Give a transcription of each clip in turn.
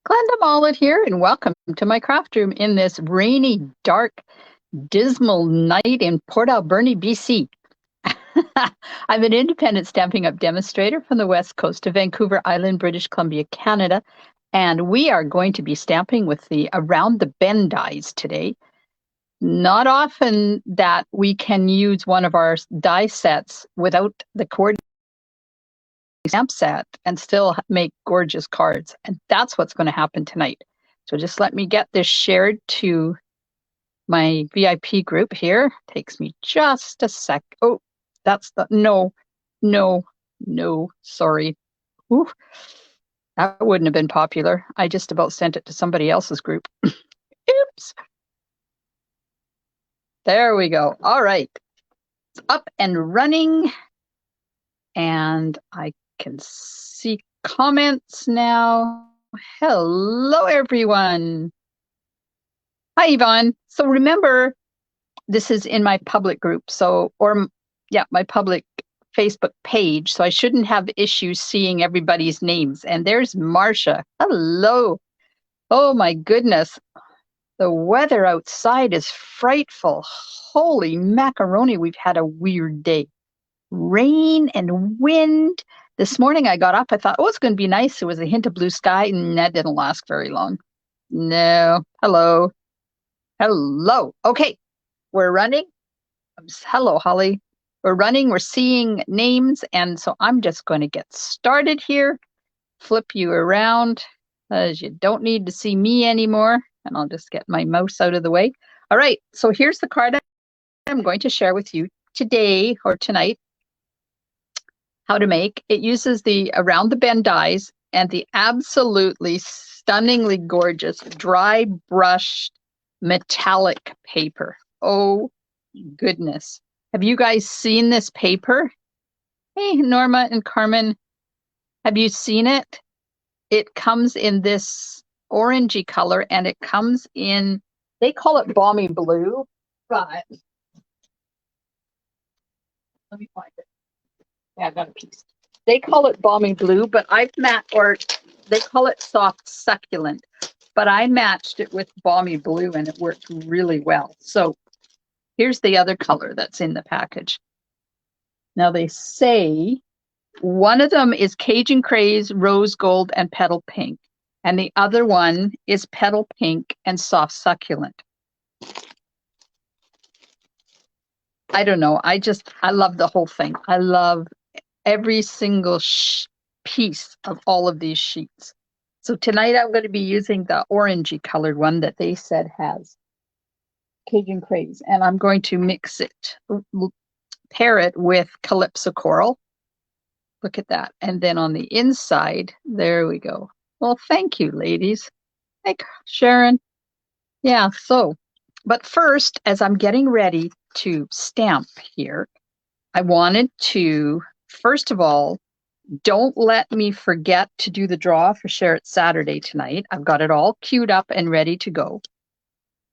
Glenda Mollet here, and welcome to my craft room in this rainy, dark, dismal night in Port Alberni, BC. I'm an independent Stampin' Up! Demonstrator from the west coast of Vancouver Island, British Columbia, Canada, and we are going to be stamping with the Around the Bend dies today. Not often that we can use one of our die sets without the coordinating stamp set and still make gorgeous cards. And that's what's going to happen tonight. So just let me get this shared to my VIP group here. Takes me just a sec. Oh, that's the, no, sorry. Ooh, that wouldn't have been popular. I just about sent it to somebody else's group. Oops. There we go. All right. It's up and running. And I can see comments now. Hello, everyone. Hi, Yvonne. So remember, this is in my public group. My public Facebook page. So I shouldn't have issues seeing everybody's names. And there's Marcia. Hello. Oh, my goodness. The weather outside is frightful. Holy macaroni, we've had a weird day. Rain and wind. This morning I got up, I thought, oh, it's going to be nice. There was a hint of blue sky, and that didn't last very long. No. Hello. Okay, we're running. Hello, Holly. We're running, we're seeing names, and so I'm just going to get started here. Flip you around, as you don't need to see me anymore, and I'll just get my mouse out of the way. All right, so here's the card I'm going to share with you today or tonight. How to make. It uses the Around the Bend dies and the absolutely stunningly gorgeous dry brushed metallic paper. Oh goodness. Have you guys seen this paper? Hey, Norma and Carmen, have you seen it? It comes in this orangey color, and it comes in, they call it balmy blue, but let me find it. Yeah, I got a piece. They call it balmy blue, but they call it soft succulent, but I matched it with balmy blue and it worked really well. So here's the other color that's in the package. Now they say one of them is Cajun Craze, Rose Gold, and Petal Pink, and the other one is Petal Pink and Soft Succulent. I don't know. I love the whole thing. I love every single piece of all of these sheets. So tonight I'm going to be using the orangey colored one that they said has Cajun Craze, and I'm going to mix it, pair it with Calypso Coral. Look at that. And then on the inside, there we go. Well, thank you, ladies. Hey, Sharon. Yeah, but first, as I'm getting ready to stamp here, I wanted to, first of all, don't let me forget to do the draw for Share It Saturday tonight. I've got it all queued up and ready to go.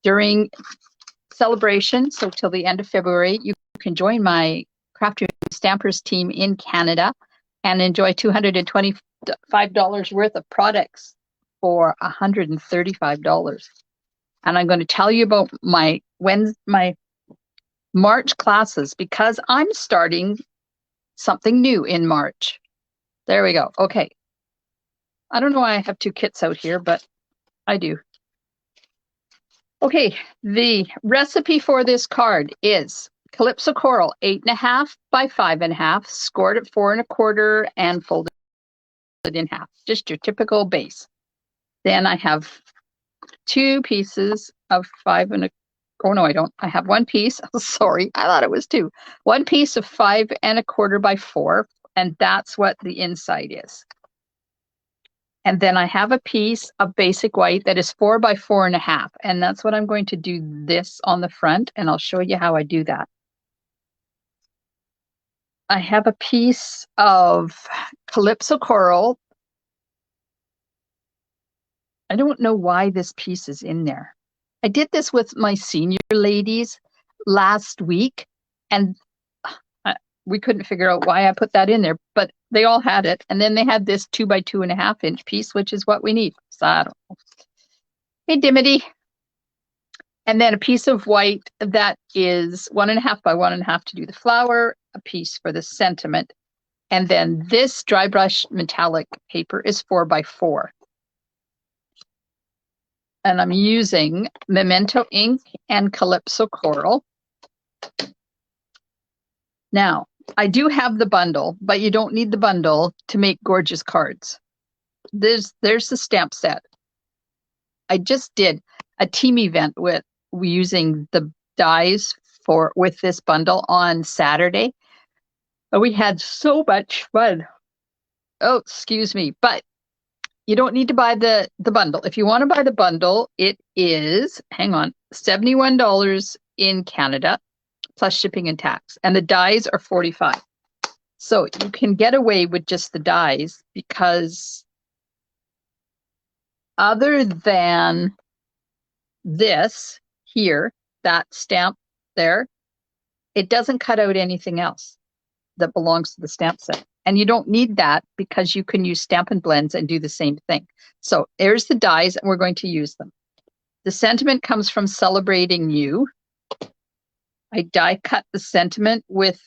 During celebration, so till the end of February, you can join my Craft Room Stampers team in Canada and enjoy $225 worth of products for $135. And I'm going to tell you about my March classes, because I'm starting something new in March. There we go. Okay. I don't know why I have two kits out here, but I do. Okay, the recipe for this card is Calypso Coral, 8.5 by 5.5, scored at 4 1/4 and folded in half. Just your typical base. Then I have two pieces of 5 1/4. Oh no, I don't. I have one piece. Sorry, I thought it was two. One piece of 5 1/4 by 4, and that's what the inside is. And then I have a piece of basic white that is 4 by 4.5, and that's what I'm going to do this on the front, and I'll show you how I do that. I have a piece of Calypso Coral. I don't know why this piece is in there. I did this with my senior ladies last week, and we couldn't figure out why I put that in there, but they all had it. And then they had this 2 by 2.5 inch piece, which is what we need. So I don't know. Hey, Dimity. And then a piece of white that is 1.5 by 1.5 to do the flower, a piece for the sentiment. And then this dry brush metallic paper is 4 by 4. And I'm using Memento ink and Calypso coral. Now, I do have the bundle, but you don't need the bundle to make gorgeous cards. There's the stamp set. I just did a team event with using the dies with this bundle on Saturday. But we had so much fun. Oh, excuse me. But you don't need to buy the bundle. If you want to buy the bundle, it is, hang on, $71 in Canada, plus shipping and tax. And the dies are $45. So you can get away with just the dies because other than this here, that stamp there, it doesn't cut out anything else that belongs to the stamp set. And you don't need that because you can use Stampin' Blends and do the same thing. So there's the dies, and we're going to use them. The sentiment comes from Celebrating You. I die cut the sentiment with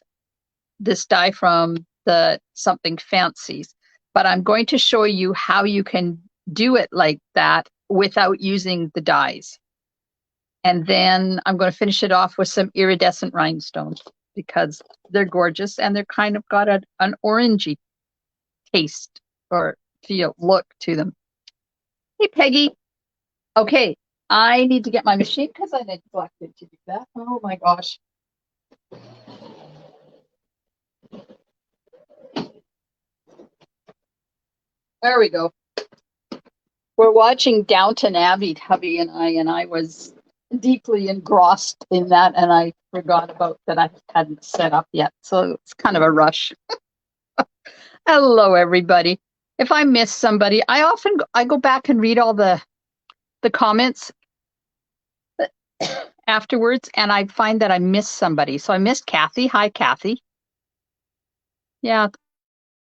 this die from the Something Fancies, but I'm going to show you how you can do it like that without using the dies. And then I'm going to finish it off with some iridescent rhinestones because they're gorgeous and they're kind of got an orangey taste or look to them. Hey, Peggy. Okay, I need to get my machine because I neglected to do that. Oh my gosh. There we go. We're watching Downton Abbey, hubby and I was deeply engrossed in that, and I forgot about that I hadn't set up yet. So it's kind of a rush. Hello, everybody. If I miss somebody, I go back and read all the comments afterwards, and I find that I missed somebody. So I missed Kathy. Hi, Kathy. Yeah,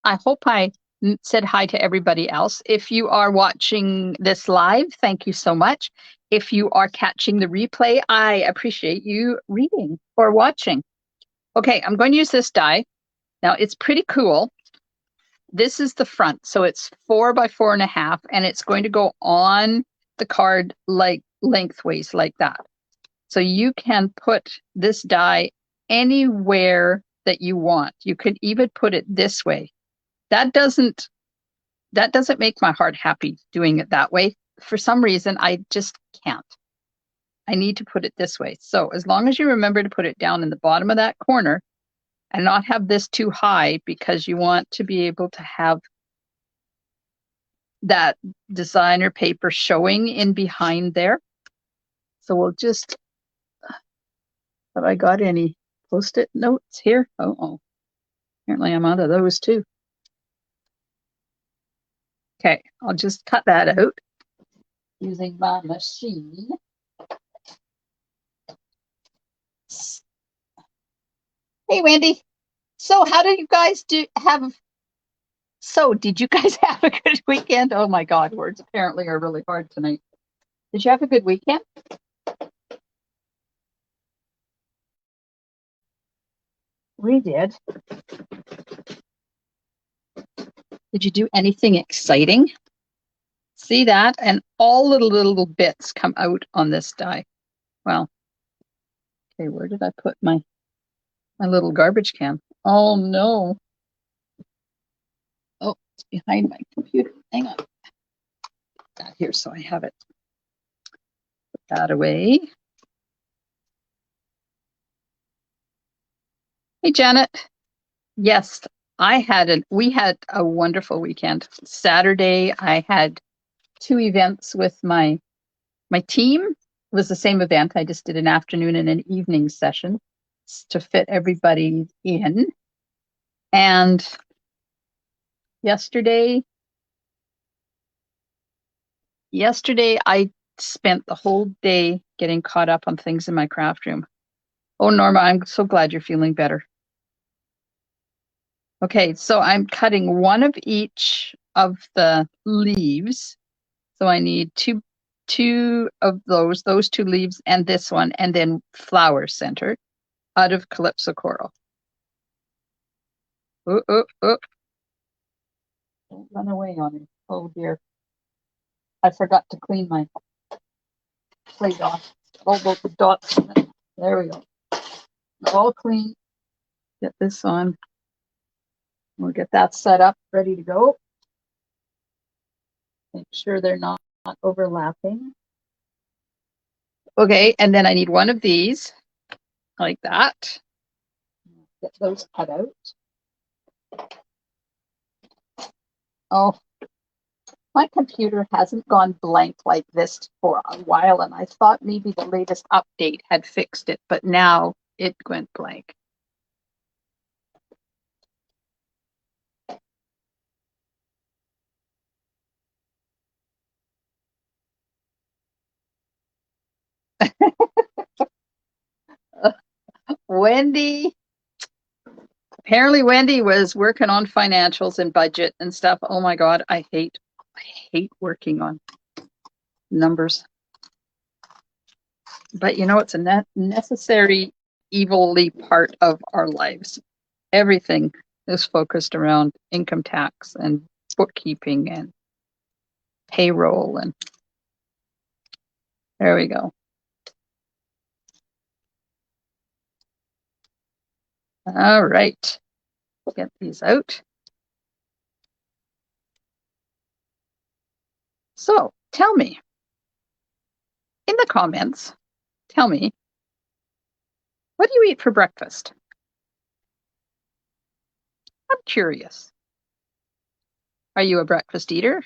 I hope I said hi to everybody else. If you are watching this live, thank you so much. If you are catching the replay, I appreciate you reading or watching. Okay, I'm going to use this die. Now, it's pretty cool. This is the front, so it's 4 by 4.5, and it's going to go on the card like lengthways like that. So you can put this die anywhere that you want. You could even put it this way. That doesn't make my heart happy doing it that way. For some reason, I just can't. I need to put it this way. So as long as you remember to put it down in the bottom of that corner and not have this too high because you want to be able to have that designer paper showing in behind there. So we'll just, have I got any Post-it notes here? Oh, apparently I'm out of those too. Okay, I'll just cut that out using my machine. Hey, Wendy. So how do you guys did you guys have a good weekend? Oh my God, words apparently are really hard tonight. Did you have a good weekend? We did. Did you do anything exciting? See that? And all the little bits come out on this die. Well, okay, where did I put my little garbage can? Oh no. Oh, it's behind my computer. Hang on. Got here so I have it. Put that away. Hey, Janet. Yes, we had a wonderful weekend. Saturday, I had 2 events with my team. It was the same event. I just did an afternoon and an evening session to fit everybody in. And yesterday I spent the whole day getting caught up on things in my craft room. Oh, Norma, I'm so glad you're feeling better. Okay, so I'm cutting one of each of the leaves. So I need two of those two leaves and this one, and then flower center out of Calypso coral. Oh, oh, oh. Don't run away on me. Oh dear. I forgot to clean my plate off. All those dots in it. There we go. All clean. Get this on. We'll get that set up, ready to go. Make sure they're not overlapping. Okay, and then I need one of these, like that. Get those cut out. Oh, my computer hasn't gone blank like this for a while, and I thought maybe the latest update had fixed it, but now it went blank. Wendy, apparently Wendy was working on financials and budget and stuff. Oh my God, I hate working on numbers. But you know, it's a necessary evilly part of our lives. Everything is focused around income tax and bookkeeping and payroll, and there we go. All right, get these out. So tell me in the comments, tell me, what do you eat for breakfast? I'm curious. Are you a breakfast eater?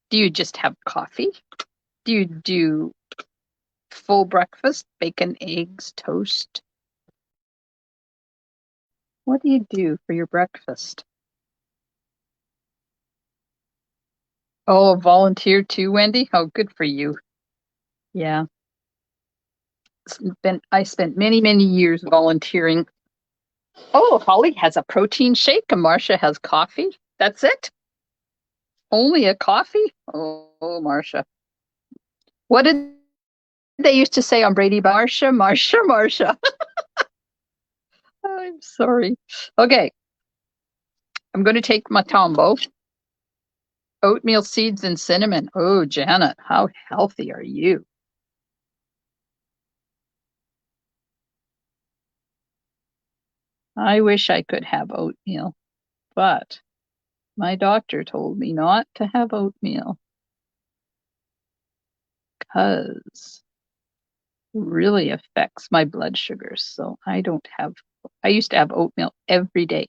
Do you just have coffee? Do you do full breakfast, bacon, eggs, toast? What do you do for your breakfast? Oh, volunteer too, Wendy? Oh, good for you. Yeah. I spent many, many years volunteering. Oh, Holly has a protein shake and Marcia has coffee. That's it? Only a coffee? Oh, Marcia. What did they used to say on Brady? Marcia, Marcia, Marcia. I'm sorry. Okay. I'm going to take my Tombow. Oatmeal seeds and cinnamon. Oh, Janet, how healthy are you? I wish I could have oatmeal, but my doctor told me not to have oatmeal because it really affects my blood sugars. So I used to have oatmeal every day.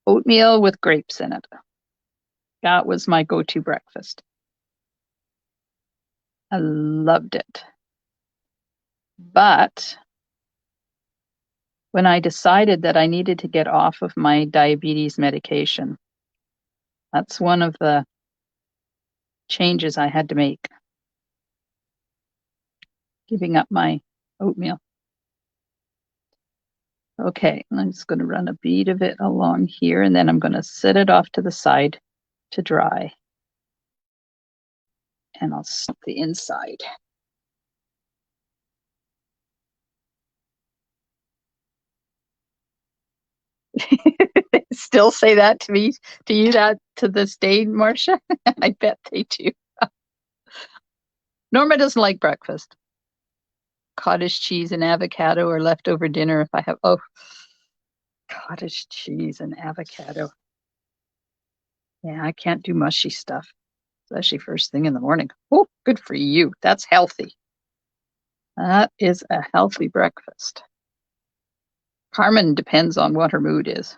Oatmeal with grapes in it. That was my go-to breakfast. I loved it. But when I decided that I needed to get off of my diabetes medication, that's one of the changes I had to make, giving up my oatmeal. Okay, I'm just going to run a bead of it along here, and then I'm going to set it off to the side to dry. And I'll snip the inside. Still say that to me, to you, that to this day, Marcia? I bet they do. Norma doesn't like breakfast. Cottage cheese and avocado or leftover dinner if I have, oh, cottage cheese and avocado. Yeah, I can't do mushy stuff, especially first thing in the morning. Oh, good for you. That's healthy. That is a healthy breakfast. Carmen depends on what her mood is.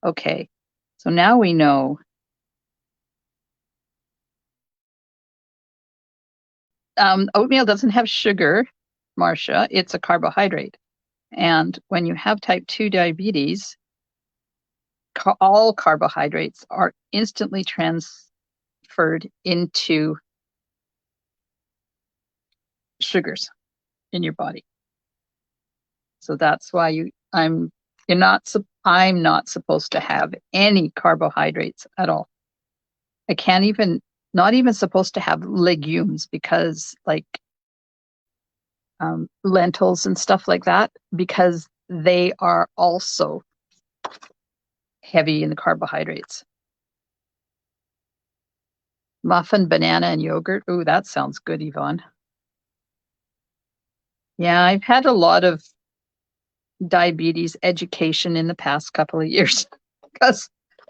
Okay, so now we know. Oatmeal doesn't have sugar, Marcia. It's a carbohydrate. And when you have type 2 diabetes, all carbohydrates are instantly transferred into sugars in your body. So that's why you're not I'm not supposed to have any carbohydrates at all. I can't even, not even supposed to have legumes because like lentils and stuff like that, because they are also heavy in the carbohydrates. Muffin, banana, and yogurt. Ooh, that sounds good, Yvonne. Yeah, I've had a lot of diabetes education in the past couple of years because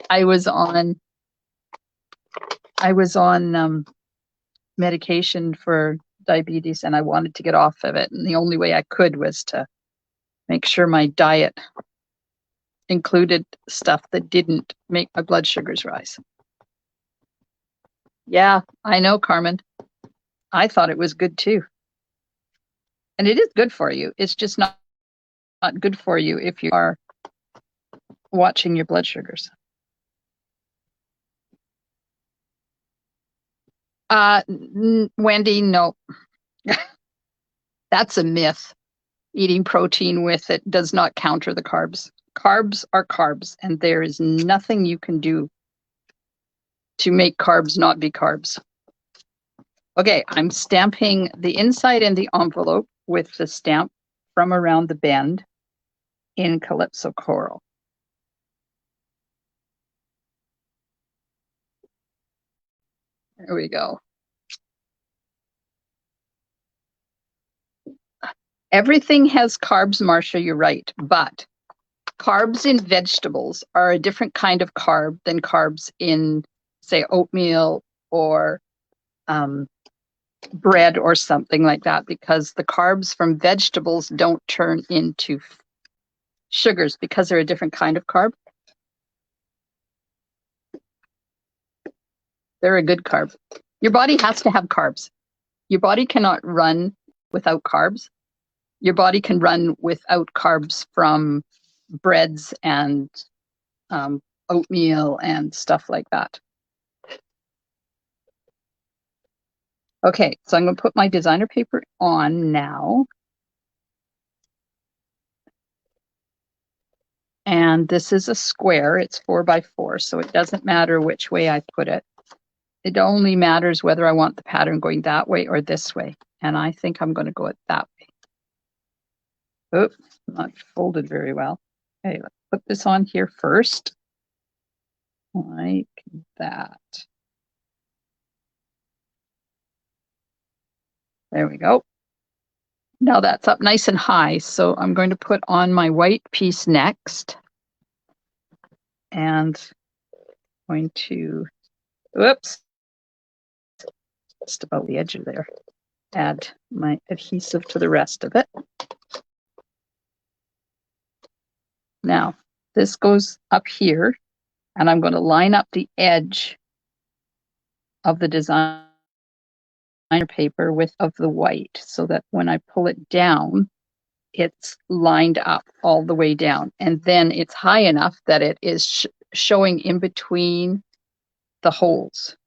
I was on medication for diabetes and I wanted to get off of it. And the only way I could was to make sure my diet included stuff that didn't make my blood sugars rise. Yeah, I know, Carmen. I thought it was good too. And it is good for you. It's just not good for you if you are watching your blood sugars. Wendy, no. That's a myth. Eating protein with it does not counter the carbs. Carbs are carbs, and there is nothing you can do to make carbs not be carbs. Okay, I'm stamping the inside and the envelope with the stamp from around the bend in Calypso Coral. There we go. Everything has carbs, Marcia, you're right, but carbs in vegetables are a different kind of carb than carbs in, say, oatmeal or bread or something like that, because the carbs from vegetables don't turn into sugars because they're a different kind of carb. They're a good carb. Your body has to have carbs. Your body cannot run without carbs. Your body can run without carbs from breads and oatmeal and stuff like that. Okay, so I'm going to put my designer paper on now. And this is a square. It's 4x4, so it doesn't matter which way I put it. It only matters whether I want the pattern going that way or this way. And I think I'm going to go it that way. Oops, not folded very well. Okay, let's put this on here first. Like that. There we go. Now that's up nice and high, so I'm going to put on my white piece next. And going to, whoops, just about the edge of there. Add my adhesive to the rest of it. Now, this goes up here, and I'm going to line up the edge of the designer paper of the white so that when I pull it down, it's lined up all the way down. And then it's high enough that it is showing in between the holes.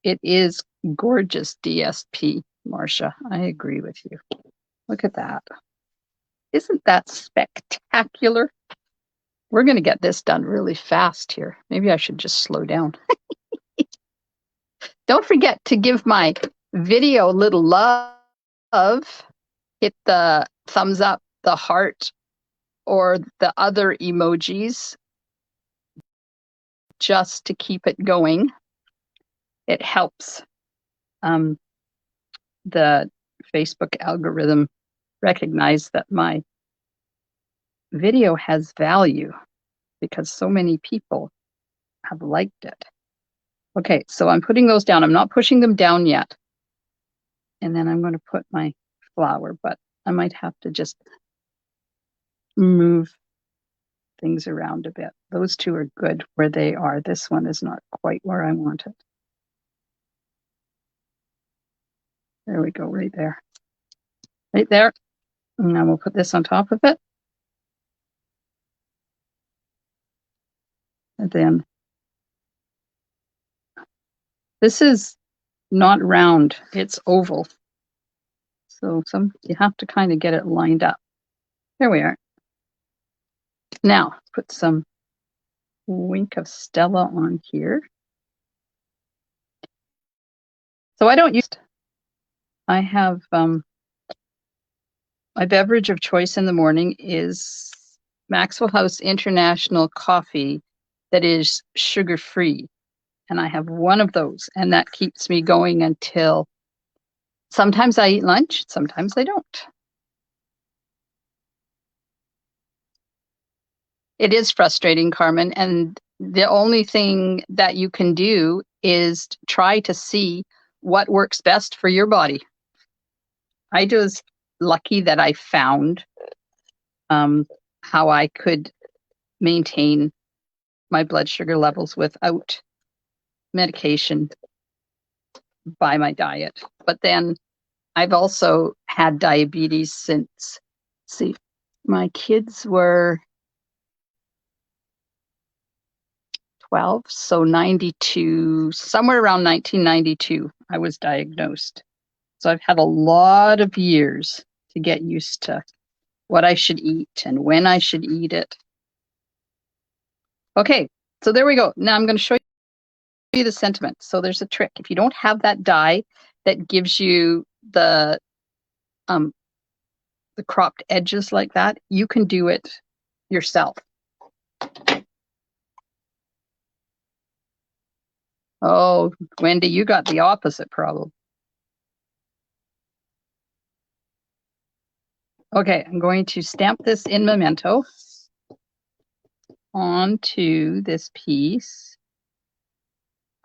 It is gorgeous, DSP, Marcia. I agree with you. Look at that. Isn't that spectacular? We're going to get this done really fast here. Maybe I should just slow down. Don't forget to give my video a little love. Hit the thumbs up, the heart, or the other emojis just to keep it going. It helps the Facebook algorithm recognize that my video has value because so many people have liked it. Okay, so I'm putting those down. I'm not pushing them down yet. And then I'm going to put my flower, but I might have to just move things around a bit. Those two are good where they are. This one is not quite where I want it. There we go, right there. Right there. And now we'll put this on top of it. And then this is not round, it's oval. So you have to kind of get it lined up. There we are. Now, put some Wink of Stella on here. So I don't use, I have, my beverage of choice in the morning is Maxwell House International coffee that is sugar-free. And I have one of those, and that keeps me going until sometimes I eat lunch, sometimes I don't. It is frustrating, Carmen, and the only thing that you can do is try to see what works best for your body. I was lucky that I found how I could maintain my blood sugar levels without medication by my diet. But then I've also had diabetes since, see, my kids were 12, so 92, somewhere around 1992, I was diagnosed. So I've had a lot of years to get used to what I should eat and when I should eat it. Okay, so there we go. Now I'm going to show you the sentiment. So there's a trick. If you don't have that die that gives you the cropped edges like that, you can do it yourself. Oh, Wendy, you got the opposite problem. Okay, I'm going to stamp this in Memento onto this piece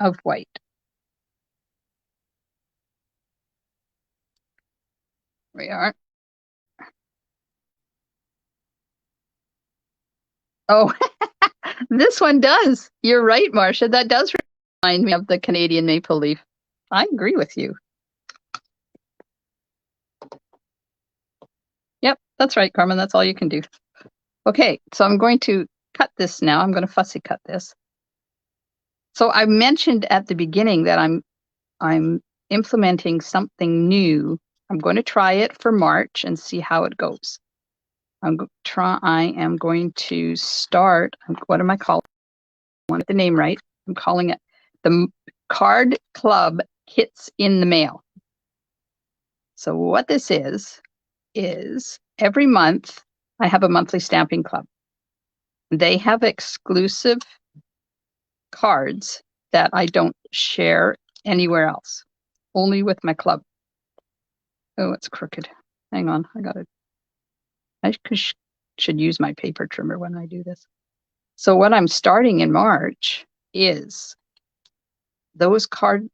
of white. We are. Oh, this one does. You're right, Marcia. That does remind me of the Canadian maple leaf. I agree with you. Yep, that's right, Carmen. That's all you can do. Okay, so I'm going to cut this now. I'm going to fussy cut this. So I mentioned at the beginning that I'm implementing something new. I'm going to try it for March and see how it goes. I am going to start, what am I calling? I want the name right. I'm calling it the Card Club Kits in the Mail. So what this is every month I have a monthly stamping club. They have exclusive cards that I don't share anywhere else, only with my club. Oh, it's crooked. Hang on, I should use my paper trimmer when I do this. So what I'm starting in March is those card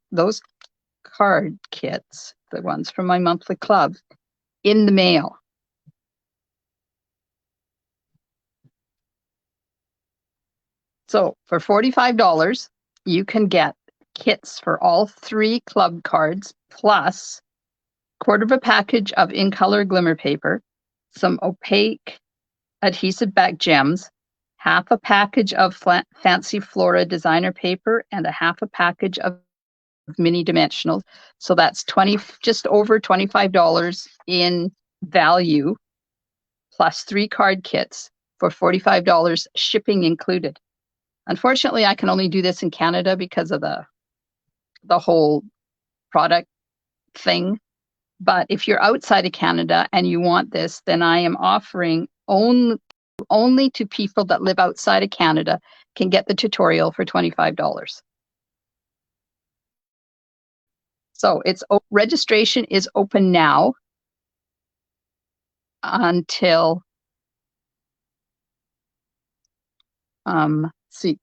kits, the ones from my monthly club, in the mail. So for $45, you can get kits for all 3 club cards, plus quarter of a package of in color glimmer paper, some opaque adhesive back gems, half a package of fancy flora designer paper, and a half a package of mini dimensionals. So that's just over $25 in value, plus 3 card kits for $45, shipping included. Unfortunately, I can only do this in Canada because of the whole product thing. But if you're outside of Canada and you want this, then I am offering only to people that live outside of Canada can get the tutorial for $25. So registration is open now until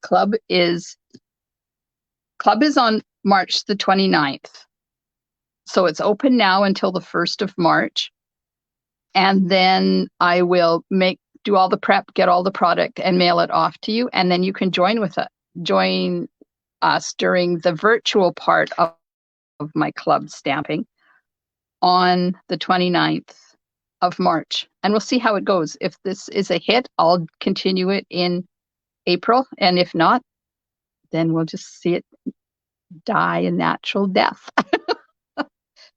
club is on March the 29th. So it's open now until the 1st of March. And then I will do all the prep, get all the product, and mail it off to you. And then you can join us during the virtual part of my club stamping on the 29th of March. And we'll see how it goes. If this is a hit, I'll continue it in April. And if not, then we'll just see it die a natural death.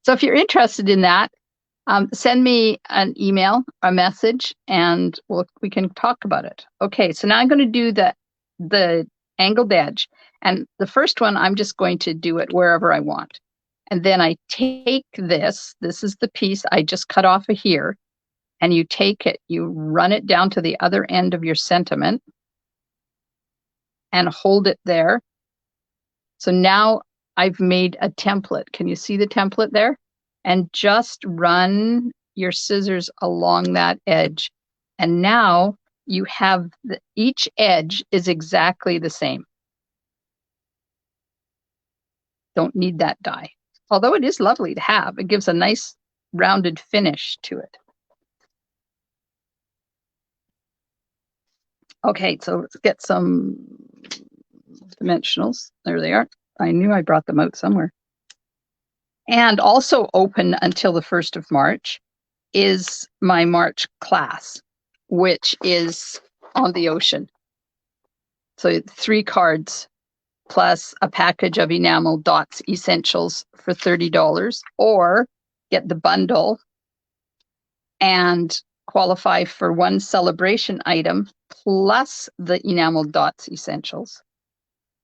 So if you're interested in that, Send me an email, a message, and we can talk about it. Okay, so now I'm going to do the angled edge. And the first one, I'm just going to do it wherever I want. And then I take this is the piece I just cut off of here, and you take it, you run it down to the other end of your sentiment and hold it there. So now I've made a template. Can you see the template there? And just run your scissors along that edge. And now you have each edge is exactly the same. Don't need that die. Although it is lovely to have. It gives a nice rounded finish to it. Okay, so let's get some dimensionals. There they are. I knew I brought them out somewhere. And also open until the 1st of March is my March class, which is on the ocean. So 3 cards plus a package of enamel dots essentials for $30, or get the bundle and qualify for 1 celebration item plus the enamel dots essentials,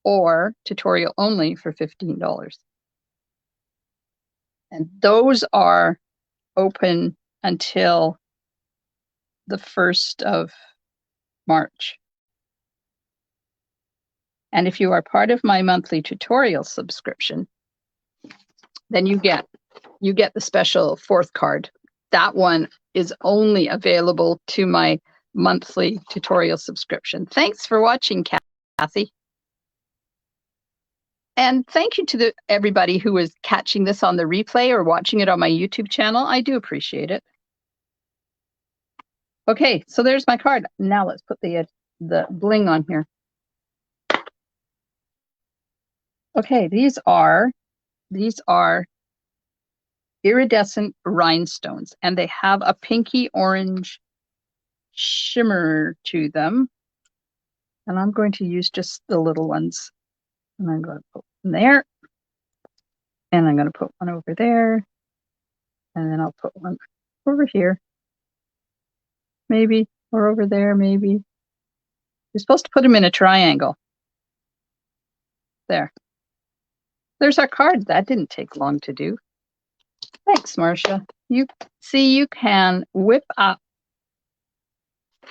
or tutorial only for $15. And those are open until the 1st of March. And if you are part of my monthly tutorial subscription, then you get the special 4th card. That one is only available to my monthly tutorial subscription. Thanks for watching, Kathy. And thank you to everybody who is catching this on the replay or watching it on my YouTube channel. I do appreciate it. Okay, so there's my card. Now let's put the bling on here. Okay, these are iridescent rhinestones, and they have a pinky orange shimmer to them. And I'm going to use just the little ones. And I'm going to put one there. And I'm going to put one over there. And then I'll put one over here. Maybe. Or over there, maybe. You're supposed to put them in a triangle. There. There's our card. That didn't take long to do. Thanks, Marcia. You see, you can whip up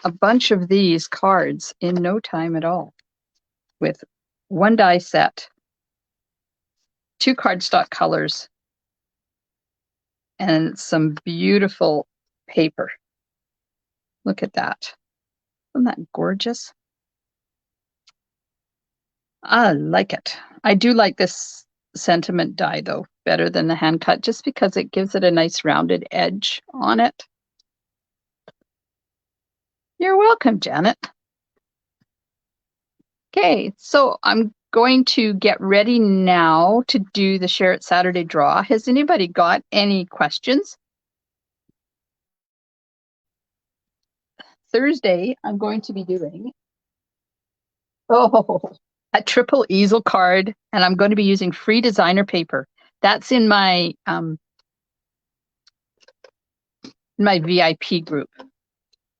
a bunch of these cards in no time at all with 1 die set, 2 cardstock colors, and some beautiful paper. Look at that. Isn't that gorgeous? I like it. I do like this sentiment die, though, better than the hand cut, just because it gives it a nice rounded edge on it. You're welcome, Janet. Okay, so I'm going to get ready now to do the Share It Saturday draw. Has anybody got any questions? Thursday, I'm going to be doing a triple easel card, and I'm going to be using free designer paper. That's in my VIP group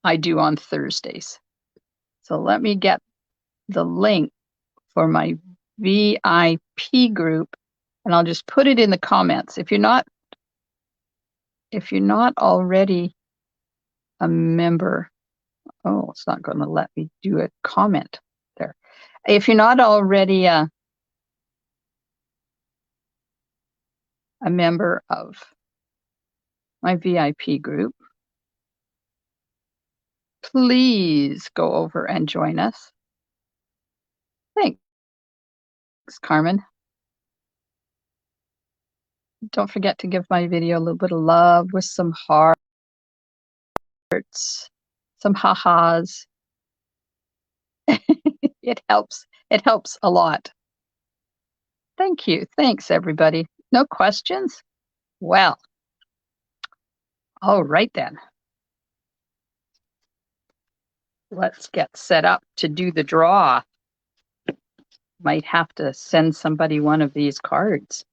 I do on Thursdays. So let me get the link for my VIP group, and I'll just put it in the comments. If you're not already a member, oh, it's not going to let me do a comment there. If you're not already a member of my VIP group, please go over and join us. Thanks, Carmen. Don't forget to give my video a little bit of love with some hearts, some ha-has. It helps. It helps a lot. Thank you. Thanks, everybody. No questions? Well, all right then. Let's get set up to do the draw. Might have to send somebody one of these cards.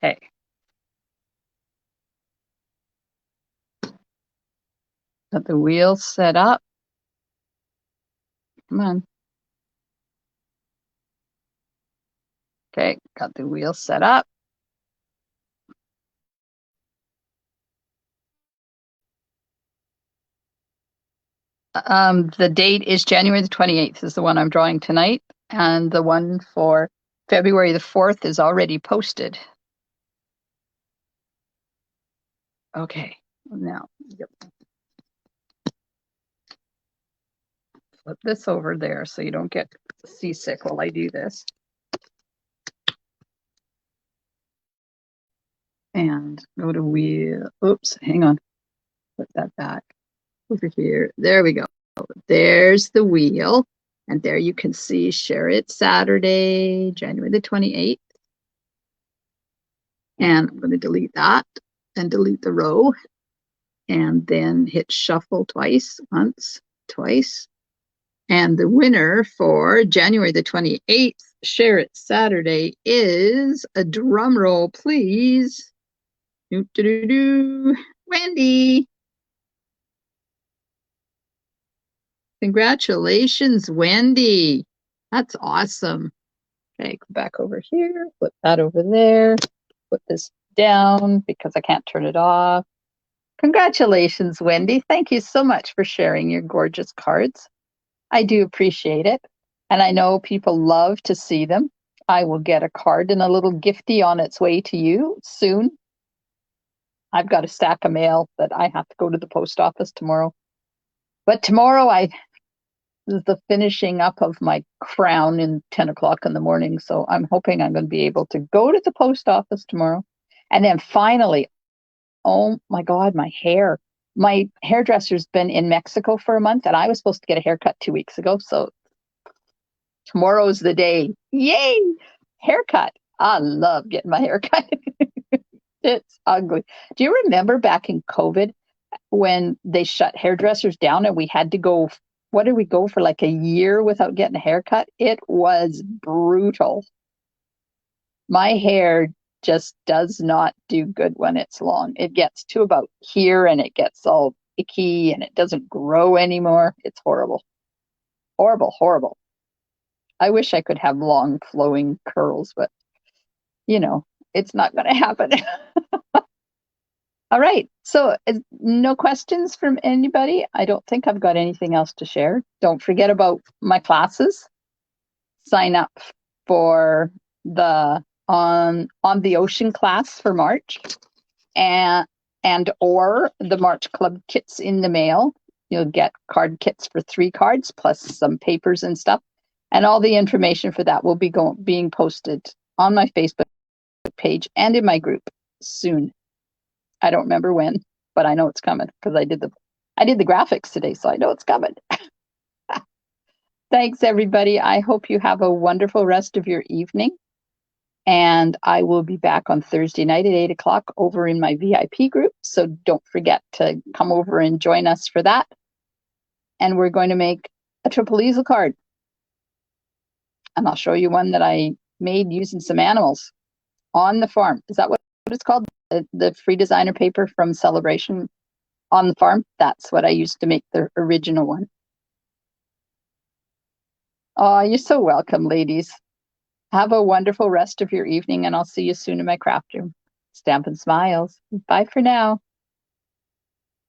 Okay. Got the wheel set up. Come on. Okay, got the wheel set up. The date is January the 28th is the one I'm drawing tonight, and the one for February the 4th is already posted. Okay, now flip this over there so you don't get seasick while I do this. And go to wheel. Oops, hang on. Put that back over here. There we go. There's the wheel. And there you can see share it Saturday, January the 28th. And I'm going to delete that and delete the row. And then hit shuffle twice, once, twice. And the winner for January the 28th, share it Saturday, is a drum roll, please. Wendy. Congratulations, Wendy. That's awesome. Okay, go back over here, flip that over there, put this down because I can't turn it off. Congratulations, Wendy. Thank you so much for sharing your gorgeous cards. I do appreciate it. And I know people love to see them. I will get a card and a little gifty on its way to you soon. I've got a stack of mail that I have to go to the post office tomorrow. But tomorrow this is the finishing up of my crown in 10 o'clock in the morning. So I'm hoping I'm going to be able to go to the post office tomorrow. And then finally, oh my God, my hair. My hairdresser's been in Mexico for a month and I was supposed to get a haircut 2 weeks ago. So tomorrow's the day. Yay! Haircut. I love getting my haircut. It's ugly. Do you remember back in COVID when they shut hairdressers down and we had to go, what did we go for like a year without getting a haircut? It was brutal. My hair just does not do good when it's long. It gets to about here and it gets all icky and it doesn't grow anymore. It's horrible. Horrible, horrible. I wish I could have long flowing curls, but you know, it's not going to happen. All right. So no questions from anybody. I don't think I've got anything else to share. Don't forget about my classes. Sign up for the on the ocean class for March and or the March Club kits in the mail. You'll get card kits for 3 cards plus some papers and stuff. And all the information for that will be being posted on my Facebook page and in my group soon. I don't remember when, but I know it's coming because I did the graphics today, so I know it's coming. Thanks, everybody. I hope you have a wonderful rest of your evening. And I will be back on Thursday night at 8 o'clock over in my VIP group. So don't forget to come over and join us for that. And we're going to make a triple easel card. And I'll show you one that I made using some animals on the farm. Is that what it's called? The free designer paper from Celebration on the farm. That's what I used to make the original one. Oh, you're so welcome, ladies. Have a wonderful rest of your evening, and I'll see you soon in my craft room. Stampin' Smiles. Bye for now.